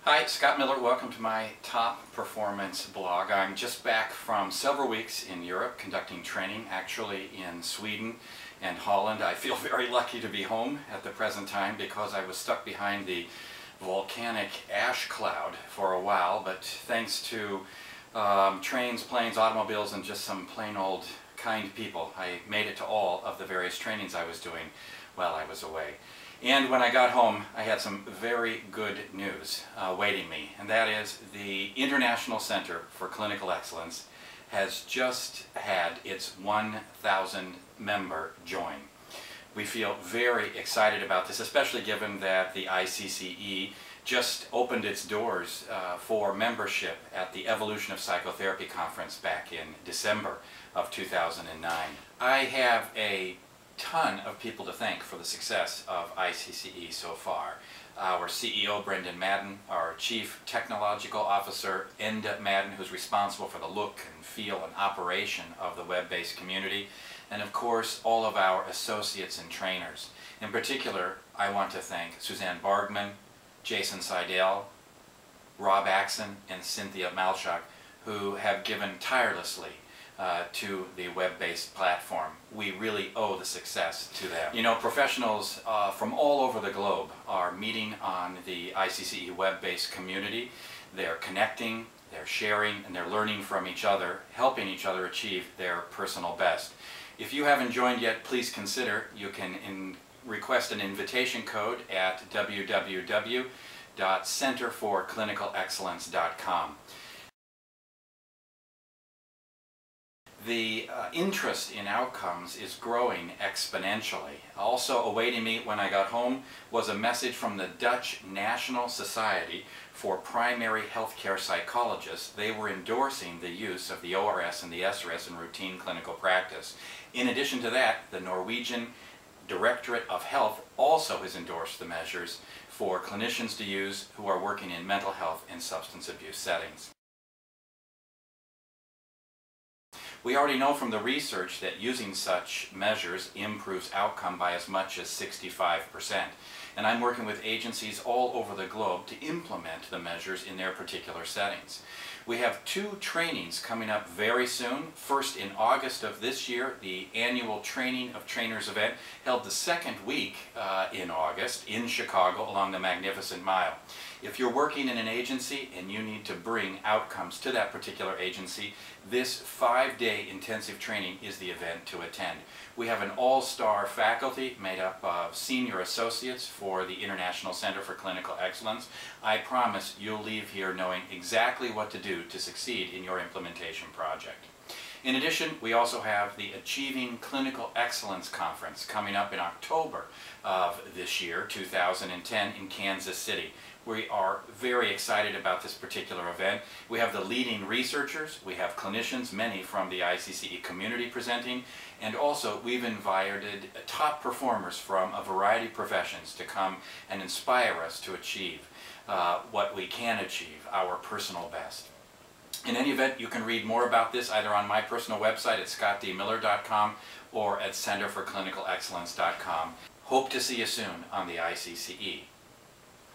Hi, Scott Miller. Welcome to my Top Performance blog. I'm just back from several weeks in Europe conducting training, actually in Sweden and Holland. I feel very lucky to be home at the present time because I was stuck behind the volcanic ash cloud for a while, but thanks to trains, planes, automobiles, and just some plain old kind people, I made it to all of the various trainings I was doing while I was away. And when I got home, I had some very good news awaiting me, and that is the International Center for Clinical Excellence has just had its 1,000 member join. We feel very excited about this, especially given that the ICCE just opened its doors for membership at the Evolution of Psychotherapy conference back in December of 2009. I have a ton of people to thank for the success of ICCE so far. Our CEO, Madden, our Chief Technological Officer, Enda Madden, who's responsible for the look and feel and operation of the web-based community, and of course all of our associates and trainers. In particular, I want to thank Suzanne Bargman, Jason Seidel, Rob Axon, and Cynthia Malchuk, who have given tirelessly to the web-based platform. We really owe the success to them. You know, professionals from all over the globe are meeting on the ICCE web-based community. They're connecting, they're sharing, and they're learning from each other, helping each other achieve their personal best. If you haven't joined yet, please consider. You can request an invitation code at www.centerforclinicalexcellence.com. The interest in outcomes is growing exponentially. Also awaiting me when I got home was a message from the Dutch National Society for Primary Healthcare Psychologists. They were endorsing the use of the ORS and the SRS in routine clinical practice. In addition to that, the Norwegian Directorate of Health also has endorsed the measures for clinicians to use who are working in mental health and substance abuse settings. We already know from the research that using such measures improves outcome by as much as 65%. And I'm working with agencies all over the globe to implement the measures in their particular settings. We have 2 trainings coming up very soon. First, in August of this year, the annual Training of Trainers event held the second week in August in Chicago along the Magnificent Mile. If you're working in an agency and you need to bring outcomes to that particular agency, this 5-day intensive training is the event to attend. We have an all-star faculty made up of senior associates for the International Center for Clinical Excellence. I promise you'll leave here knowing exactly what to do to succeed in your implementation project. In addition, we also have the Achieving Clinical Excellence Conference coming up in October of this year, 2010, in Kansas City. We are very excited about this particular event. We have the leading researchers, we have clinicians, many from the ICCE community presenting, and also we've invited top performers from a variety of professions to come and inspire us to achieve what we can achieve, our personal best. In any event, you can read more about this either on my personal website at scottdmiller.com or at centerforclinicalexcellence.com. Hope to see you soon on the ICCE.